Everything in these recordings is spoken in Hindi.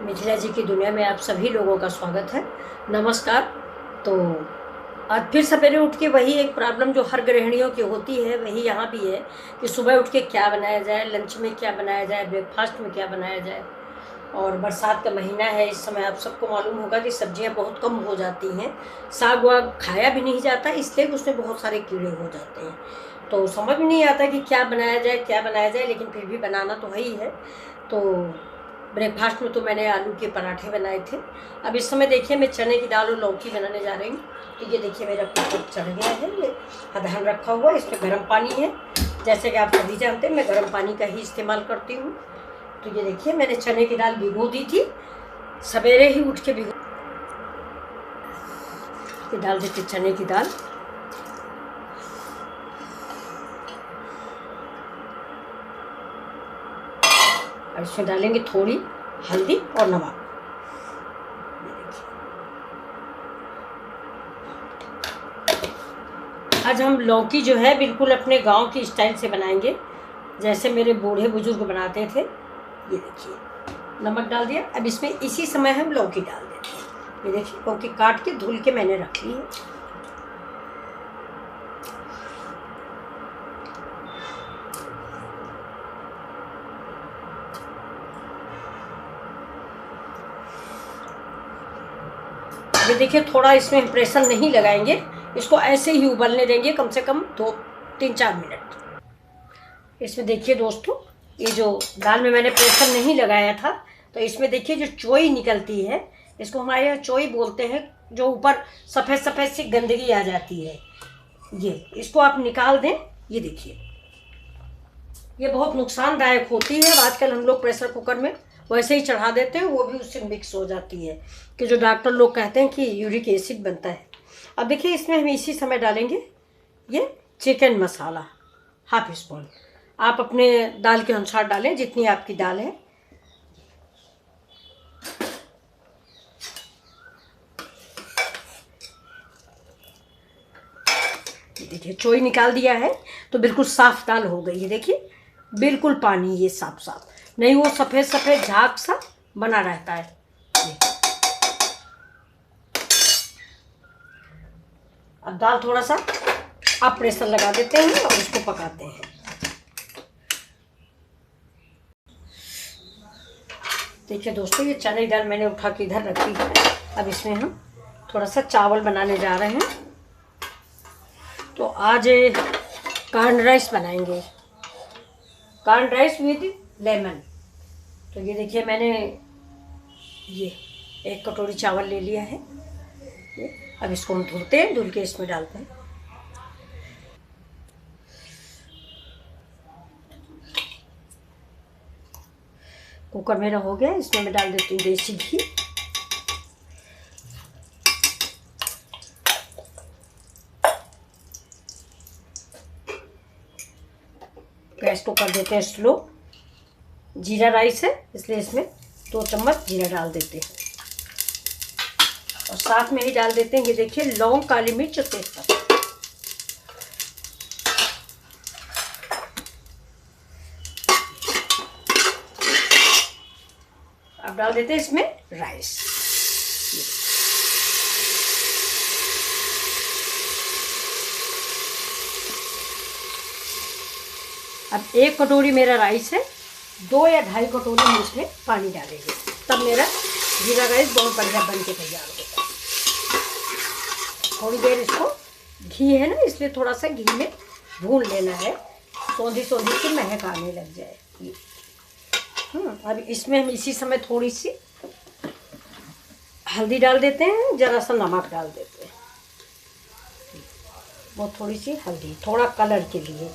मिथिला जी की दुनिया में आप सभी लोगों का स्वागत है। नमस्कार। तो आज फिर सवेरे उठ के वही एक प्रॉब्लम जो हर गृहिणियों की होती है वही यहाँ भी है कि सुबह उठ के क्या बनाया जाए, लंच में क्या बनाया जाए, ब्रेकफास्ट में क्या बनाया जाए। और बरसात का महीना है, इस समय आप सबको मालूम होगा कि सब्जियाँ बहुत कम हो जाती हैं, साग वाग खाया भी नहीं जाता, इसलिए उसमें बहुत सारे कीड़े हो जाते हैं। तो समझ में नहीं आता कि क्या बनाया जाए क्या बनाया जाए, लेकिन फिर भी बनाना तो है ही है। तो ब्रेकफास्ट में तो मैंने आलू के पराठे बनाए थे। अब इस समय देखिए मैं चने की दाल और लौकी बनाने जा रही हूँ। तो ये देखिए मेरा कुकर चढ़ गया है, ये अदहन रखा हुआ है, इसमें गर्म पानी है। जैसे कि आप सभी जानते हैं मैं गर्म पानी का ही इस्तेमाल करती हूँ। तो ये देखिए मैंने चने की दाल भिगो दी थी, सवेरे ही उठ के भिगो डाल देते चने की दाल। और इसमें डालेंगे थोड़ी हल्दी और नमक। आज हम लौकी जो है बिल्कुल अपने गांव की स्टाइल से बनाएंगे, जैसे मेरे बूढ़े बुजुर्ग बनाते थे। ये देखिए नमक डाल दिया। अब इसमें इसी समय हम लौकी डाल देते हैं। ये देखिए लौकी काट के धुल के मैंने रख ली है। ये देखिए थोड़ा इसमें प्रेशर नहीं लगाएंगे, इसको ऐसे ही उबलने देंगे कम से कम 2-3-4 मिनट। इसमें देखिए दोस्तों, ये जो दाल में मैंने प्रेशर नहीं लगाया था, तो इसमें देखिए जो चोई निकलती है, इसको हमारे यहाँ चोई बोलते हैं, जो ऊपर सफ़ेद सफ़ेद सी गंदगी आ जाती है, ये इसको आप निकाल दें। ये देखिए ये बहुत नुकसानदायक होती है। आजकल हम लोग प्रेशर कुकर में वैसे ही चढ़ा देते हैं, वो भी उससे मिक्स हो जाती है, कि जो डॉक्टर लोग कहते हैं कि यूरिक एसिड बनता है। अब देखिए इसमें हम इसी समय डालेंगे ये चिकन मसाला, हाफ स्पून। आप अपने दाल के अनुसार डालें, जितनी आपकी दाल है। देखिए चोई निकाल दिया है तो बिल्कुल साफ दाल हो गई है। देखिए बिल्कुल पानी ये साफ साफ, नहीं वो सफ़ेद सफ़ेद झाग सा बना रहता है। अब दाल थोड़ा सा आप प्रेशर लगा देते हैं और उसको पकाते हैं। देखिए दोस्तों ये चने की दाल मैंने उठा के इधर रखी है। अब इसमें हम थोड़ा सा चावल बनाने जा रहे हैं। तो आज कॉर्न राइस बनाएंगे, कॉर्न राइस विद लेमन। तो ये देखिए मैंने ये 1 कटोरी चावल ले लिया है। अब इसको हम धुलते हैं, धुल के इसमें डालते हैं। कुकर मेरा हो गया, इसमें मैं डाल देती हूँ देसी घी। गैस को कर देते हैं स्लो। जीरा राइस है इसलिए इसमें 2 चम्मच जीरा डाल देते हैं, और साथ में ही डाल देते हैं ये देखिए लौंग, काली मिर्च और तेजपत्ता। अब डाल देते हैं इसमें राइस। अब 1 कटोरी मेरा राइस है, 2 या 2.5 कटोरी हम इसमें पानी डालेंगे, तब मेरा जीरा राइस बहुत बढ़िया बन के तैयार होगा। थोड़ी देर इसको, घी है ना इसलिए थोड़ा सा घी में भून लेना है, सौंधी सौंधी सी महक आने लग जाए ये। अब इसमें हम इसी समय थोड़ी सी हल्दी डाल देते हैं, ज़रा सा नमक डाल देते हैं, वो थोड़ी सी हल्दी, थोड़ा कलर के लिए।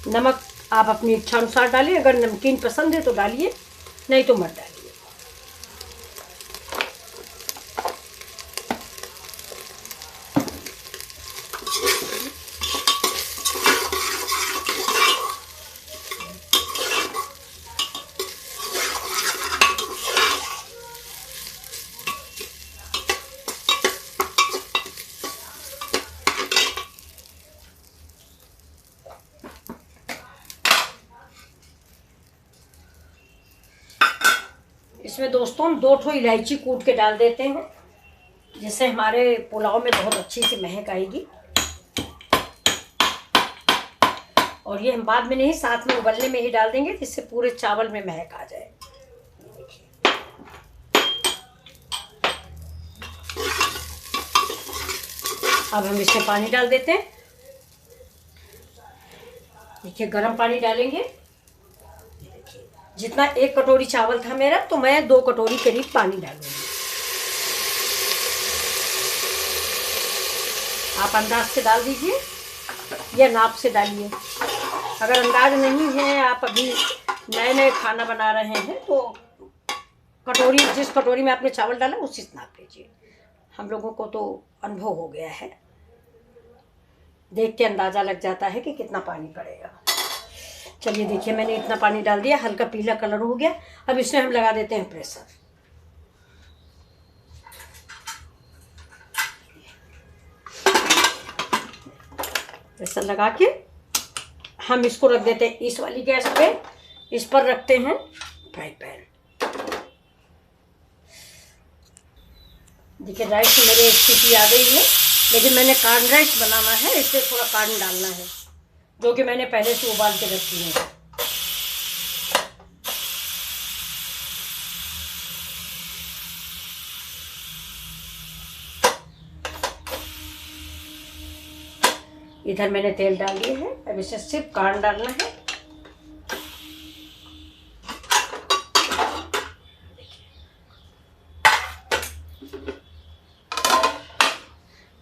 नमक आप अपनी इच्छा अनुसार डालिए, अगर नमकीन पसंद है तो डालिए, नहीं तो मत डालिए। इसमें दोस्तों हम 2 ठो इलायची कूट के डाल देते हैं, जिससे हमारे पुलाव में बहुत अच्छी सी महक आएगी। और ये हम बाद में नहीं, साथ में उबलने में ही डाल देंगे, जिससे पूरे चावल में महक आ जाए। अब हम इसमें पानी डाल देते हैं। देखिए गर्म पानी डालेंगे। जितना 1 कटोरी चावल था मेरा, तो मैं 2 कटोरी करीब पानी डालूंगी। आप अंदाज से डाल दीजिए या नाप से डालिए। अगर अंदाज नहीं है, आप अभी नए नए खाना बना रहे हैं, तो कटोरी, जिस कटोरी में आपने चावल डाला उसी से नाप लीजिए। हम लोगों को तो अनुभव हो गया है, देख के अंदाज़ा लग जाता है कि कितना पानी पड़ेगा। चलिए देखिए, मैंने इतना पानी डाल दिया, हल्का पीला कलर हो गया। अब इसमें हम लगा देते हैं प्रेशर। प्रेशर लगा के हम इसको रख देते हैं इस वाली गैस पे। इस पर रखते हैं फ्राई पैन। देखिए राइस मेरे एक सीटी आ गई है, लेकिन मैंने कार्न राइस बनाना है, इसलिए थोड़ा कार्न डालना है, जो कि मैंने पहले से उबाल के रखी है। इधर मैंने तेल डाल दिया है। अब इसे सिर्फ कार्न डालना है।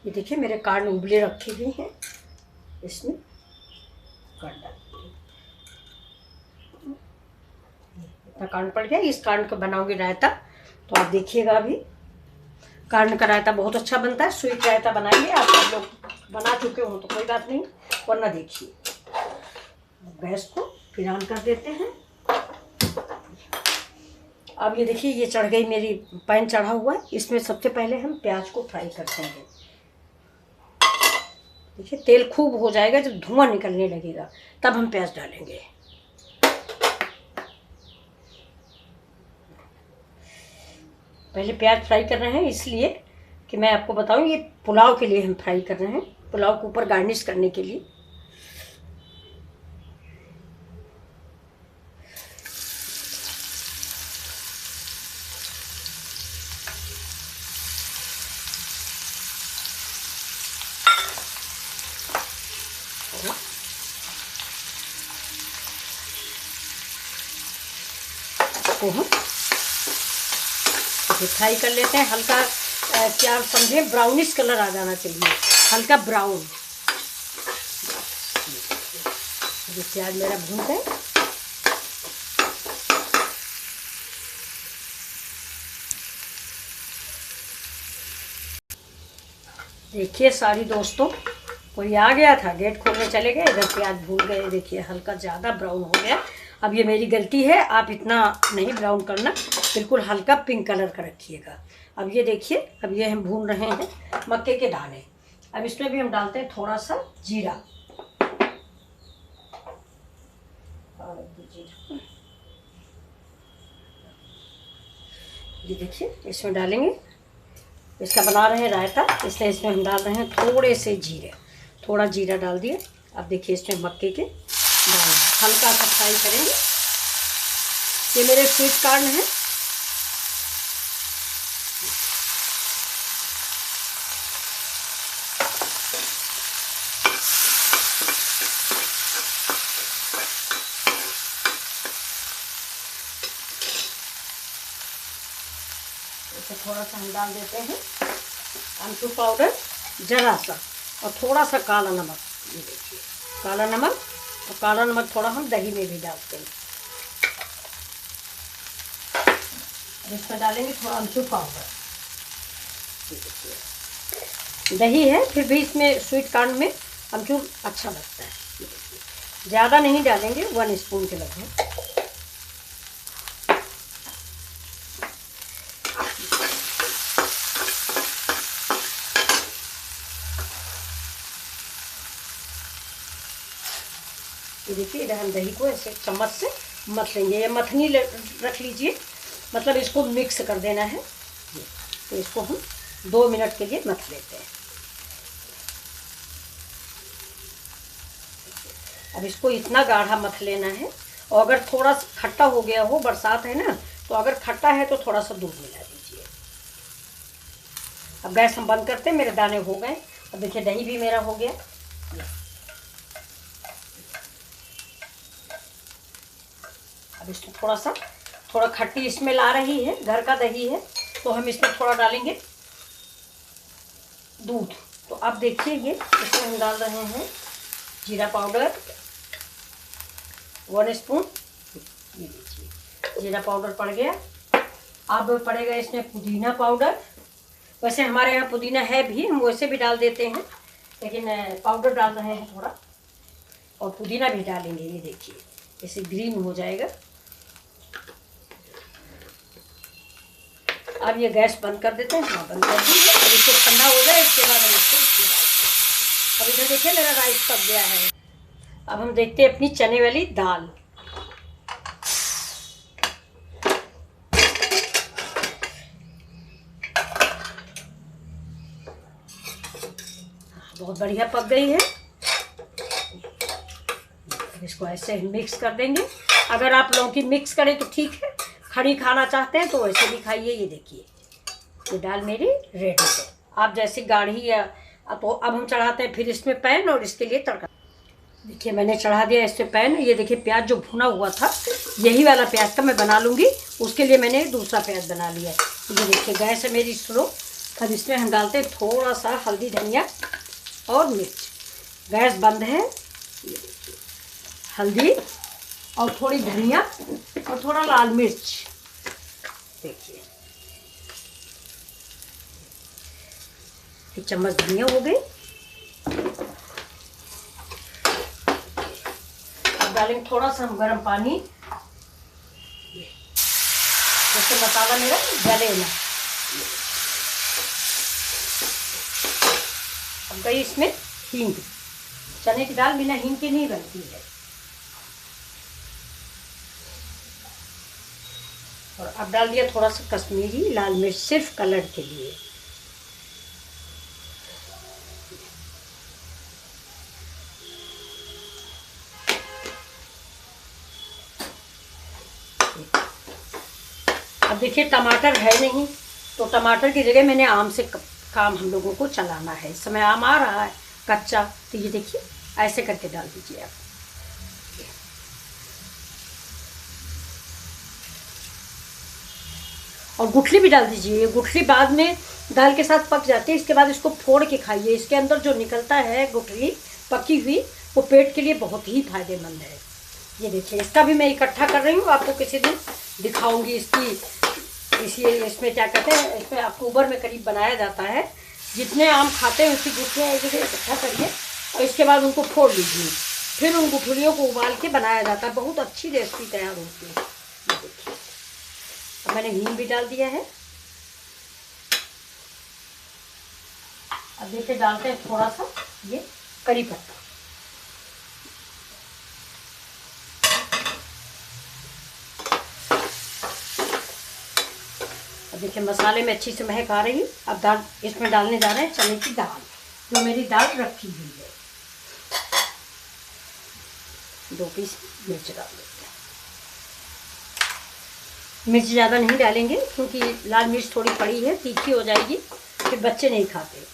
ये देखिए मेरे कार्न उबले रखे हुए हैं, इसमें कार्न डाल दिए। इतना कार्न पड़ गया। इस कार्न का बनाऊंगी रायता, तो आप देखिएगा। अभी कार्न का रायता बहुत अच्छा बनता है। स्वीट रायता बनाइए। आप सब लोग बना चुके हो तो कोई बात नहीं, वरना देखिए। गैस को फिर ऑन कर देते हैं। अब ये देखिए, ये चढ़ गई मेरी, पैन चढ़ा हुआ है। इसमें सबसे पहले हम प्याज को फ्राई करते हैं। देखिए तेल खूब हो जाएगा, जब धुआं निकलने लगेगा तब हम प्याज डालेंगे। पहले प्याज फ्राई कर रहे हैं, इसलिए कि मैं आपको बताऊं, ये पुलाव के लिए हम फ्राई कर रहे हैं, पुलाव के ऊपर गार्निश करने के लिए। को हम फ्राई कर लेते हैं। हल्का क्या समझे, ब्राउनिश कलर आ जाना चाहिए, हल्का ब्राउन। ये प्याज मेरा भून गए। देखिए सारी दोस्तों, कोई आ गया था, गेट खोलने चले गए, इधर प्याज भून गए। देखिए हल्का ज़्यादा ब्राउन हो गया। अब ये मेरी गलती है, आप इतना नहीं ब्राउन करना, बिल्कुल हल्का पिंक कलर का रखिएगा। अब ये देखिए, अब ये हम भून रहे हैं मक्के के दाने। अब इसमें भी हम डालते हैं थोड़ा सा जीरा। ये देखिए इसमें डालेंगे, इसका बना रहे हैं रायता, इसलिए इसमें हम डाल रहे हैं थोड़े से जीरे। थोड़ा जीरा डाल दिए। अब देखिए इसमें मक्के के दाने हल्का सा फ्राई करेंगे। ये मेरे स्वीट कॉर्न है। इसे थोड़ा सा हम डाल देते हैं आमचूर पाउडर, जरा सा, और थोड़ा सा काला नमक। ये देखिए काला नमक, और काला नमक थोड़ा हम दही में भी डालते हैं। इसमें डालेंगे थोड़ा आमचूर पाउडर। दही है, फिर भी इसमें स्वीट कॉर्न में आमचूर अच्छा लगता है। ज़्यादा नहीं डालेंगे, 1 स्पून के लगभग। ये देखिए, इधर हम दही को ऐसे चम्मच से मथ लेंगे, या मथनी रख लीजिए, मतलब इसको मिक्स कर देना है। तो इसको हम 2 मिनट के लिए मथ लेते हैं। अब इसको इतना गाढ़ा मथ लेना है। और अगर थोड़ा सा खट्टा हो गया हो, बरसात है ना, तो अगर खट्टा है तो थोड़ा सा दूध मिला दीजिए। अब गैस हम बंद करते हैं। मेरे दाने हो गए। अब देखिए दही भी मेरा हो गया। अब इसमें थोड़ा खट्टी स्मेल आ रही है, घर का दही है, तो हम इसमें थोड़ा डालेंगे दूध। तो अब देखिए ये इसमें हम डाल रहे हैं जीरा पाउडर 1 स्पून। ये लीजिए जीरा पाउडर पड़ गया। अब पड़ेगा इसमें पुदीना पाउडर। वैसे हमारे यहाँ पुदीना है भी, हम वैसे भी डाल देते हैं, लेकिन पाउडर डाल रहे हैं थोड़ा। और पुदीना भी डालेंगे। ये देखिए इसे ग्रीन हो जाएगा। अब ये गैस बंद कर देते हैं। हाँ, बंद कर दीजिए। अब इसको ठंडा हो जाए, इसके बाद हम इसको डालते हैं। अब इधर देखिए मेरा राइस पक गया है। अब हम देखते हैं अपनी चने वाली दाल। बहुत बढ़िया पक गई है। इसको ऐसे ही मिक्स कर देंगे। अगर आप लौकी मिक्स करें तो ठीक है, खड़ी खाना चाहते हैं तो वैसे भी खाइए। ये देखिए ये दाल मेरी रेडी है। आप जैसी गाढ़ी या तो अब हम चढ़ाते हैं फिर इसमें पैन, और इसके लिए तड़का। देखिए मैंने चढ़ा दिया इस पे पैन। ये देखिए प्याज जो भुना हुआ था, यही वाला प्याज का मैं बना लूँगी। उसके लिए मैंने दूसरा प्याज बना लिया है। ये देखिए गैस है मेरी स्लो। अब इसमें हम डालते हैं थोड़ा सा हल्दी, धनिया और मिर्च। गैस बंद है। हल्दी और थोड़ी धनिया और थोड़ा लाल मिर्च। देखिए 1 चम्मच धनिया हो गई। अब डालेंगे थोड़ा सा हम गर्म पानी, जिससे मसाला मेरा जले ना। अब गई इसमें हींग। चने की दाल बिना हींग के नहीं बनती है। और अब डाल दिया थोड़ा सा कश्मीरी लाल मिर्च, सिर्फ कलर के लिए। अब देखिए टमाटर है नहीं, तो टमाटर की जगह मैंने आम से काम हम लोगों को चलाना है। इस समय आम आ रहा है कच्चा, तो ये देखिए ऐसे करके डाल दीजिए आप। और गुठली भी डाल दीजिए। ये गुठली बाद में दाल के साथ पक जाती है। इसके बाद इसको फोड़ के खाइए। इसके अंदर जो निकलता है गुठली पकी हुई, वो पेट के लिए बहुत ही फायदेमंद है। ये देखिए इसका भी मैं इकट्ठा कर रही हूँ, आपको किसी दिन दिखाऊंगी। इसमें क्या कहते हैं, इसमें अक्टूबर में करीब बनाया जाता है। जितने आम खाते हैं उसकी गुठलियाँ एक जगह इकट्ठा करिए और इसके बाद उनको फोड़ लीजिए। फिर उन गुठलियों को उबाल के बनाया जाता है। बहुत अच्छी रेसिपी तैयार होती है। ये देखिए अब मैंने हींग भी डाल दिया है। अब देखिए डालते हैं थोड़ा सा ये करी पत्ता। अब देखिए मसाले में अच्छी से महक आ रही है। अब दाल इसमें डालने जा रहे हैं चने की दाल, जो मेरी दाल रखी हुई है। 2 पीस मिर्च डाल देते हैं। मिर्च ज़्यादा नहीं डालेंगे क्योंकि लाल मिर्च थोड़ी पड़ी है, तीखी हो जाएगी, फिर बच्चे नहीं खाते।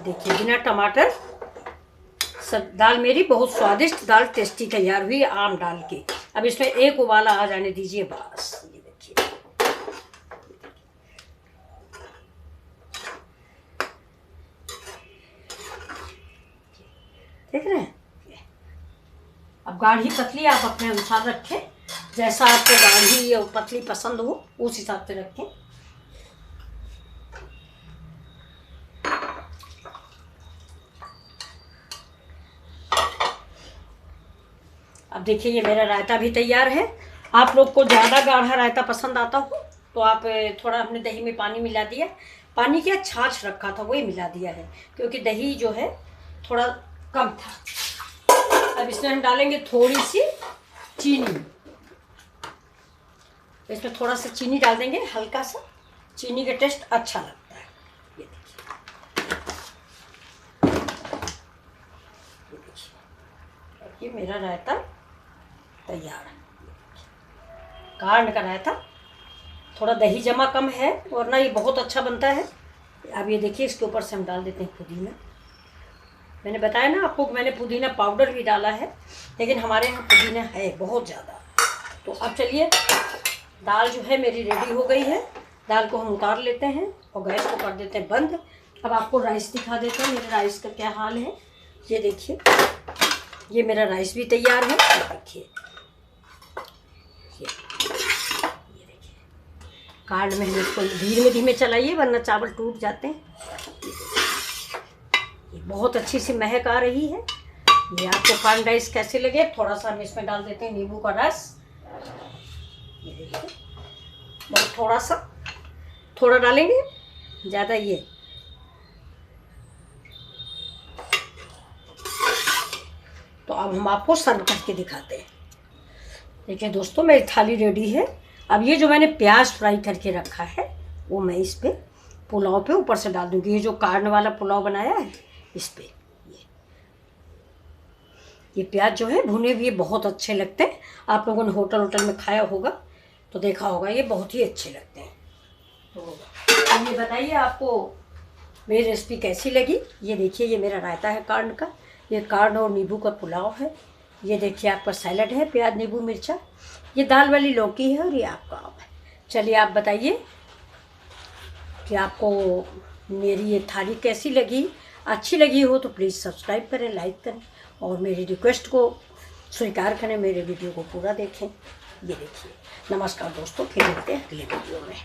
देखिए बिना टमाटर सब दाल मेरी बहुत स्वादिष्ट दाल टेस्टी तैयार हुई आम डाल के। अब इसमें एक उबाला आ जाने दीजिए बस। ये देखिए देख रहे हैं। अब गाढ़ी पतली आप अपने अनुसार रखें, जैसा आपको गाढ़ी और पतली पसंद हो उस हिसाब से रखें। अब देखिए ये मेरा रायता भी तैयार है। आप लोग को ज़्यादा गाढ़ा रायता पसंद आता हो तो आप थोड़ा, हमने दही में पानी मिला दिया, पानी क्या छाछ रखा था वही मिला दिया है, क्योंकि दही जो है थोड़ा कम था। अब इसमें हम डालेंगे थोड़ी सी चीनी, इसमें थोड़ा सा चीनी डाल देंगे, हल्का सा, चीनी का टेस्ट अच्छा लगता है। ये देखिए, ये मेरा रायता तैयार है। कांड का रायता, थोड़ा दही जमा कम है वरना ये बहुत अच्छा बनता है। अब ये देखिए, इसके ऊपर से हम डाल देते हैं पुदीना। मैंने बताया ना आपको, मैंने पुदीना पाउडर भी डाला है, लेकिन हमारे यहाँ पुदीना है बहुत ज़्यादा। तो अब चलिए, दाल जो है मेरी रेडी हो गई है, दाल को हम उतार लेते हैं और गैस को कर देते हैं बंद। अब आपको राइस दिखा देते हैं, मेरे राइस का क्या हाल है। ये देखिए, ये मेरा राइस भी तैयार है। देखिए, ये देखिए, कार्ड में हम इसको धीमे धीमे चलाइए वरना चावल टूट जाते हैं। ये बहुत अच्छी सी महक आ रही है। ये आपको कार्ड राइस कैसे लगे, थोड़ा सा हम इसमें डाल देते हैं नींबू का रस। ये देखिए, बहुत थोड़ा डालेंगे, ज़्यादा ये। तो अब हम आपको सर्व करके दिखाते हैं। देखिए दोस्तों, मेरी थाली रेडी है। अब ये जो मैंने प्याज फ्राई करके रखा है वो मैं इस पे पुलाव पे ऊपर से डाल दूँगी। ये जो कार्न वाला पुलाव बनाया है इस पे ये प्याज जो है भुने हुए बहुत अच्छे लगते हैं। आप लोगों ने होटल में खाया होगा तो देखा होगा, ये बहुत ही अच्छे लगते हैं। तो ये बताइए आपको मेरी रेसिपी कैसी लगी। ये देखिए, ये मेरा रायता है कार्न का, ये कार्न और नींबू का पुलाव है। ये देखिए आपका सैलड है, प्याज नींबू मिर्चा, ये दाल वाली लौकी है और ये आपका आम है। चलिए आप बताइए कि आपको मेरी ये थाली कैसी लगी। अच्छी लगी हो तो प्लीज़ सब्सक्राइब करें, लाइक करें और मेरी रिक्वेस्ट को स्वीकार करें, मेरे वीडियो को पूरा देखें। ये देखिए, नमस्कार दोस्तों, फिर मिलते हैं अगले वीडियो में।